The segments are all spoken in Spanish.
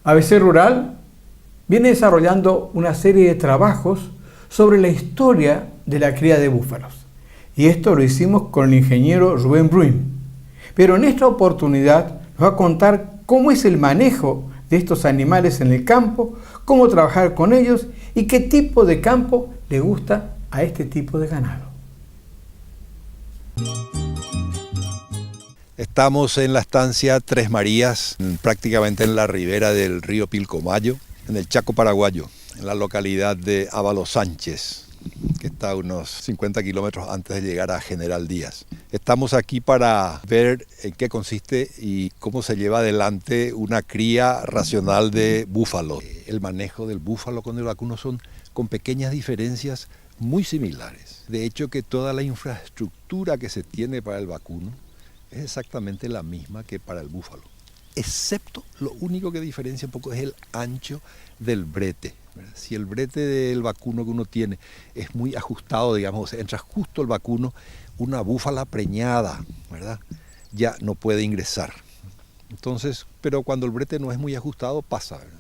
ABC Rural viene desarrollando una serie de trabajos sobre la historia de la cría de búfalos. Y esto lo hicimos con el ingeniero Rubén Bruin. Pero en esta oportunidad nos va a contar cómo es el manejo de estos animales en el campo, cómo trabajar con ellos y qué tipo de campo le gusta a este tipo de ganado. Estamos en la estancia Tres Marías, prácticamente en la ribera del río Pilcomayo, en el Chaco paraguayo, en la localidad de Ábalos Sánchez, que está a unos 50 kilómetros antes de llegar a General Díaz. Estamos aquí para ver en qué consiste y cómo se lleva adelante una cría racional de búfalo. El manejo del búfalo con el vacuno son con pequeñas diferencias muy similares. De hecho, que toda la infraestructura que se tiene para el vacuno es exactamente la misma que para el búfalo, excepto lo único que diferencia un poco es el ancho del brete, ¿verdad? Si el brete del vacuno que uno tiene es muy ajustado, digamos, o sea, entra justo el vacuno, una búfala preñada, ¿verdad?, ya no puede ingresar. Entonces, pero cuando el brete no es muy ajustado, pasa, ¿verdad?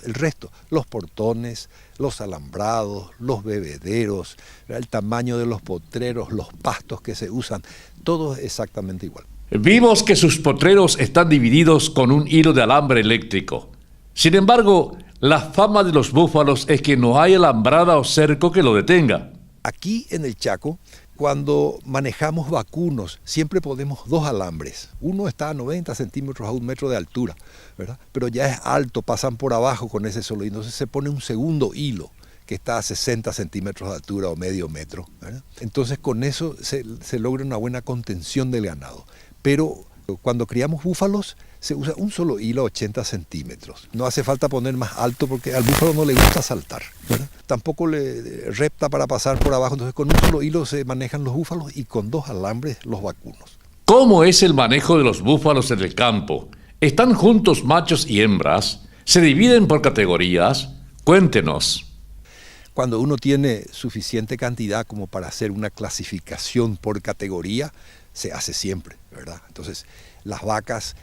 El resto, los portones, los alambrados, los bebederos, el tamaño de los potreros, los pastos que se usan, todo es exactamente igual. Vimos que sus potreros están divididos con un hilo de alambre eléctrico. Sin embargo, la fama de los búfalos es que no hay alambrada o cerco que lo detenga. Aquí en el Chaco, cuando manejamos vacunos, siempre ponemos dos alambres. Uno está a 90 centímetros a 1 metro de altura, ¿verdad? Pero ya es alto, pasan por abajo con ese solo hilo. Entonces se pone un segundo hilo que está a 60 centímetros de altura o medio metro, ¿verdad? Entonces con eso se logra una buena contención del ganado. Pero cuando criamos búfalos, se usa un solo hilo a 80 centímetros. No hace falta poner más alto porque al búfalo no le gusta saltar, ¿verdad? Tampoco le repta para pasar por abajo. Entonces con un solo hilo se manejan los búfalos y con dos alambres los vacunos. ¿Cómo es el manejo de los búfalos en el campo? ¿Están juntos machos y hembras? ¿Se dividen por categorías? Cuéntenos. Cuando uno tiene suficiente cantidad como para hacer una clasificación por categoría, se hace siempre, ¿verdad? Entonces las vacas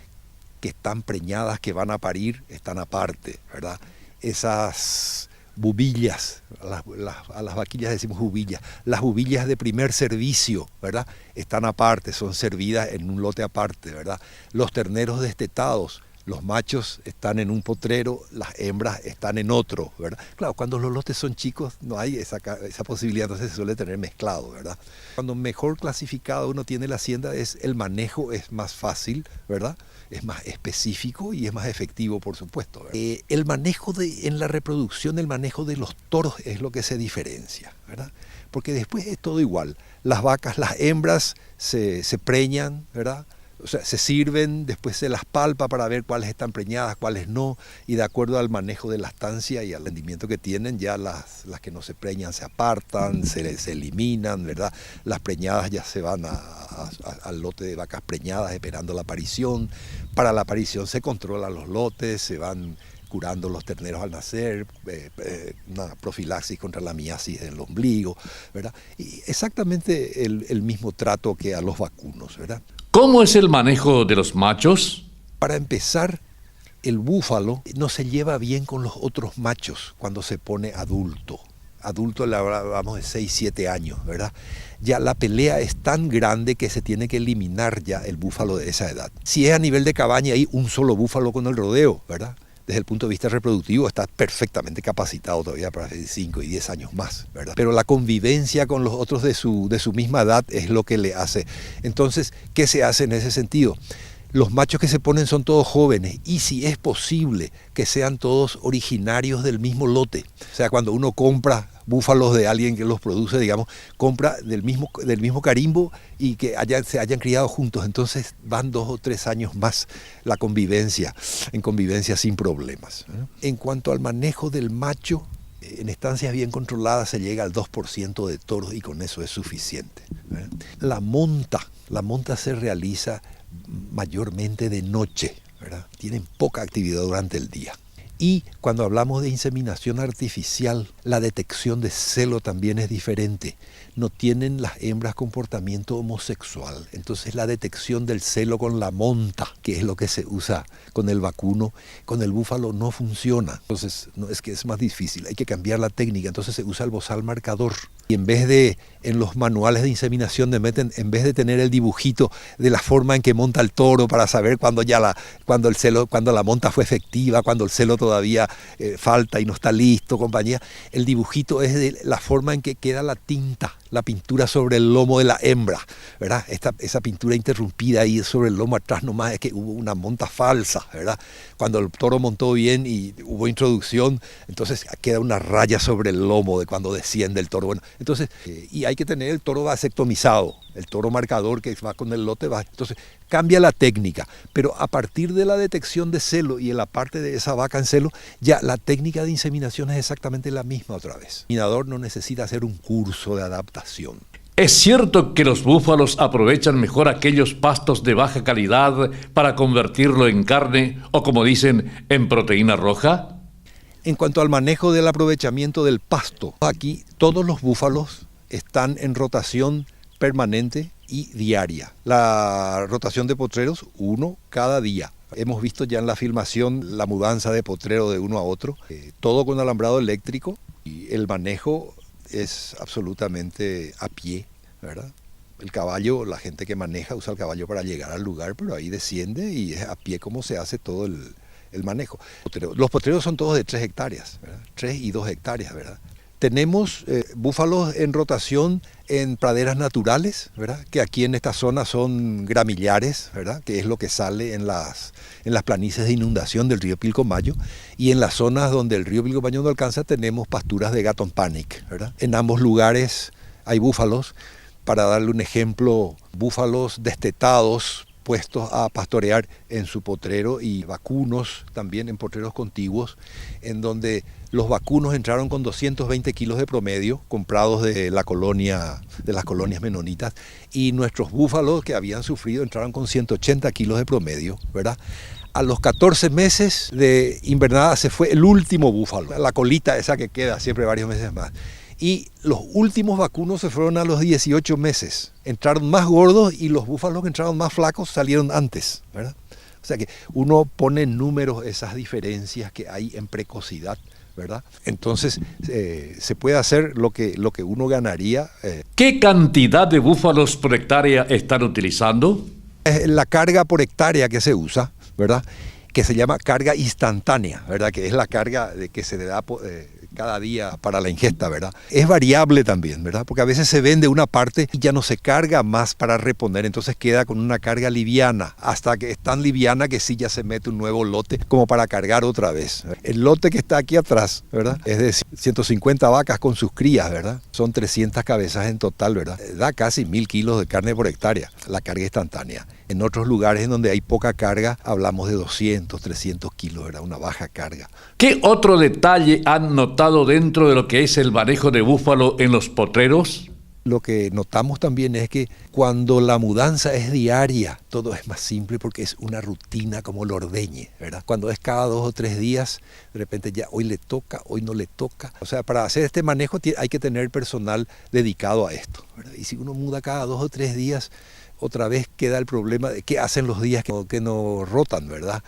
que están preñadas, que van a parir, están aparte, ¿verdad? Esas bubillas, a las vaquillas decimos bubillas, las bubillas de primer servicio, ¿verdad?, están aparte, son servidas en un lote aparte, ¿verdad? Los terneros destetados, los machos están en un potrero, las hembras están en otro, ¿verdad? Claro, cuando los lotes son chicos no hay esa posibilidad, entonces se suele tener mezclado, ¿verdad? Cuando mejor clasificado uno tiene la hacienda, el manejo es más fácil, ¿verdad?, es más específico y es más efectivo, por supuesto, ¿verdad? El manejo en la reproducción, el manejo de los toros es lo que se diferencia, ¿verdad? Porque después es todo igual. Las vacas, las hembras se preñan, ¿verdad? O sea, se sirven, después se las palpa para ver cuáles están preñadas, cuáles no, y de acuerdo al manejo de la estancia y al rendimiento que tienen, ya las que no se preñan se apartan, se eliminan, ¿verdad? Las preñadas ya se van al lote de vacas preñadas esperando la aparición. Para la aparición se controlan los lotes, se van curando los terneros al nacer, una profilaxis contra la miasis del ombligo, ¿verdad? Y exactamente el mismo trato que a los vacunos, ¿verdad? ¿Cómo es el manejo de los machos? Para empezar, el búfalo no se lleva bien con los otros machos cuando se pone adulto. Adulto le hablamos de 6, 7 años, ¿verdad? Ya la pelea es tan grande que se tiene que eliminar ya el búfalo de esa edad. Si es a nivel de cabaña, hay un solo búfalo con el rodeo, ¿verdad? Desde el punto de vista reproductivo está perfectamente capacitado todavía para 5 y 10 años más, ¿verdad? Pero la convivencia con los otros de su misma edad es lo que le hace. Entonces, ¿qué se hace en ese sentido? Los machos que se ponen son todos jóvenes y si es posible que sean todos originarios del mismo lote. O sea, cuando uno compra búfalos de alguien que los produce, digamos, compra del mismo carimbo y que se hayan criado juntos. Entonces van 2 o 3 años más la convivencia, en convivencia sin problemas, ¿no? En cuanto al manejo del macho, en estancias bien controladas se llega al 2% de toros y con eso es suficiente, ¿verdad? La monta se realiza mayormente de noche, ¿verdad? Tienen poca actividad durante el día. Y cuando hablamos de inseminación artificial, La detección de celo también es diferente. No tienen las hembras comportamiento homosexual. Entonces la detección del celo con la monta, que es lo que se usa con el vacuno, con el búfalo no funciona. Entonces no, es que es más difícil, hay que cambiar la técnica. Entonces se usa el bozal marcador. Y en vez de, en los manuales de inseminación, en vez de tener el dibujito de la forma en que monta el toro para saber cuando la monta fue efectiva, cuando el celo todavía falta y no está listo, compañía, el dibujito es de la forma en que queda la tinta, la pintura sobre el lomo de la hembra, ¿verdad? Esa pintura interrumpida ahí sobre el lomo atrás nomás es que hubo una monta falsa, ¿verdad? Cuando el toro montó bien y hubo introducción, entonces queda una raya sobre el lomo de cuando desciende el toro. Bueno, entonces, y hay que tener el toro vasectomizado, el toro marcador que va con el lote, entonces cambia la técnica, pero a partir de la detección de celo y en la parte de esa vaca en celo, ya la técnica de inseminación es exactamente la misma otra vez. El inseminador no necesita hacer un curso de adaptación. ¿Es cierto que los búfalos aprovechan mejor aquellos pastos de baja calidad para convertirlo en carne o, como dicen, en proteína roja? En cuanto al manejo del aprovechamiento del pasto, aquí todos los búfalos están en rotación permanente y diaria. La rotación de potreros, uno cada día. Hemos visto ya en la filmación la mudanza de potrero de uno a otro, todo con alambrado eléctrico, y el manejo es absolutamente a pie, ¿verdad? El caballo, la gente que maneja usa el caballo para llegar al lugar, pero ahí desciende y es a pie como se hace todo el manejo. Los potreros son todos de 3 hectáreas, ¿verdad? 3 y 2 hectáreas, ¿verdad? Tenemos búfalos en rotación en praderas naturales, ¿verdad? Que aquí en esta zona son gramillares, ¿verdad? Que es lo que sale en las planicies de inundación del río Pilcomayo, y en las zonas donde el río Pilcomayo no alcanza tenemos pasturas de Gatton Panic, ¿verdad? En ambos lugares hay búfalos. Para darle un ejemplo, búfalos destetados puestos a pastorear en su potrero y vacunos también en potreros contiguos, en donde los vacunos entraron con 220 kilos de promedio, comprados de las colonias menonitas, y nuestros búfalos que habían sufrido entraron con 180 kilos de promedio, ¿verdad? A los 14 meses de invernada se fue el último búfalo, la colita esa que queda siempre varios meses más. Y los últimos vacunos se fueron a los 18 meses. Entraron más gordos y los búfalos que entraron más flacos salieron antes, ¿verdad? O sea que uno pone en números esas diferencias que hay en precocidad, ¿verdad? Entonces se puede hacer lo que uno ganaría. ¿Qué cantidad de búfalos por hectárea están utilizando? La carga por hectárea que se usa, ¿verdad? Que se llama carga instantánea, ¿verdad? Que es la carga que se le da cada día para la ingesta, ¿verdad? Es variable también, ¿verdad? Porque a veces se vende una parte y ya no se carga más para reponer, entonces queda con una carga liviana, hasta que es tan liviana que sí ya se mete un nuevo lote como para cargar otra vez. El lote que está aquí atrás, ¿verdad? Es de 150 vacas con sus crías, ¿verdad? Son 300 cabezas en total, ¿verdad? Da casi 1000 kilos de carne por hectárea, la carga instantánea. En otros lugares en donde hay poca carga, hablamos de 200, 300 kilos, ¿verdad? Una baja carga. ¿Qué otro detalle han notado dentro de lo que es el manejo de búfalo en los potreros? Lo que notamos también es que cuando la mudanza es diaria, todo es más simple porque es una rutina como el ordeñe, ¿verdad? Cuando es cada 2 o 3 días, de repente ya hoy le toca, hoy no le toca. O sea, para hacer este manejo hay que tener personal dedicado a esto, ¿verdad? Y si uno muda cada 2 o 3 días, otra vez queda el problema de qué hacen los días que no rotan, ¿verdad?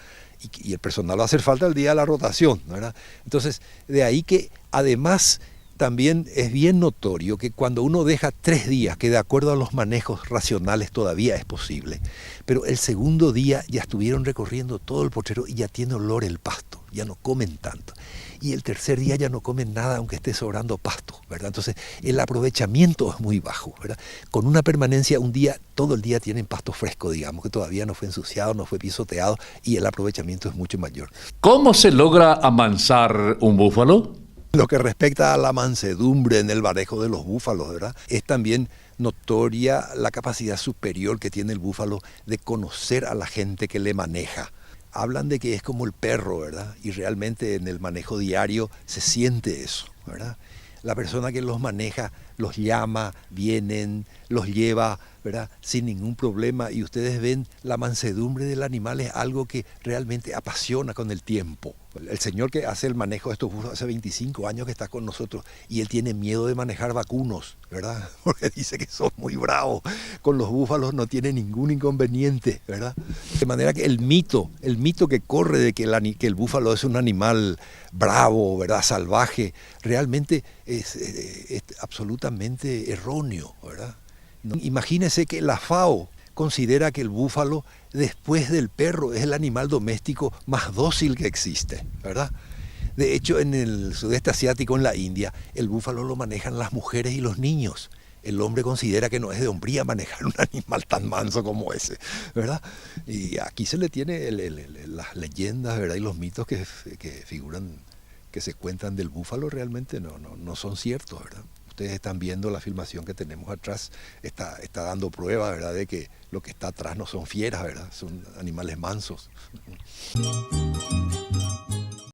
Y el personal va a hacer falta el día de la rotación, ¿verdad? Entonces, de ahí que además también es bien notorio que cuando uno deja 3 días, que de acuerdo a los manejos racionales todavía es posible, pero el segundo día ya estuvieron recorriendo todo el potrero y ya tiene olor el pasto, ya no comen tanto. Y el tercer día ya no comen nada aunque esté sobrando pasto, ¿verdad? Entonces el aprovechamiento es muy bajo, ¿verdad? Con una permanencia un día, todo el día tienen pasto fresco, digamos, que todavía no fue ensuciado, no fue pisoteado, y el aprovechamiento es mucho mayor. ¿Cómo se logra amansar un búfalo? Lo que respecta a la mansedumbre en el manejo de los búfalos, ¿verdad? Es también notoria la capacidad superior que tiene el búfalo de conocer a la gente que le maneja. Hablan de que es como el perro, ¿verdad? Y realmente en el manejo diario se siente eso, ¿verdad? La persona que los maneja los llama, vienen, los lleva, ¿verdad? Sin ningún problema, y ustedes ven la mansedumbre del animal es algo que realmente apasiona con el tiempo, ¿verdad? El señor que hace el manejo de estos búfalos hace 25 años que está con nosotros y él tiene miedo de manejar vacunos, ¿verdad? Porque dice que son muy bravos. Con los búfalos no tiene ningún inconveniente, ¿verdad? De manera que el mito que corre de que el búfalo es un animal bravo, ¿verdad? Salvaje, realmente es absolutamente erróneo, ¿verdad? Imagínese que la FAO considera que el búfalo, después del perro, es el animal doméstico más dócil que existe, ¿verdad? De hecho, en el sudeste asiático, en la India, el búfalo lo manejan las mujeres y los niños. El hombre considera que no es de hombría manejar un animal tan manso como ese, ¿verdad? Y aquí se le tiene las leyendas, ¿verdad? Y los mitos que figuran, que se cuentan del búfalo, realmente no son ciertos, ¿verdad? Ustedes están viendo la filmación que tenemos atrás, está dando prueba, ¿verdad?, de que lo que está atrás no son fieras, ¿verdad? Son animales mansos.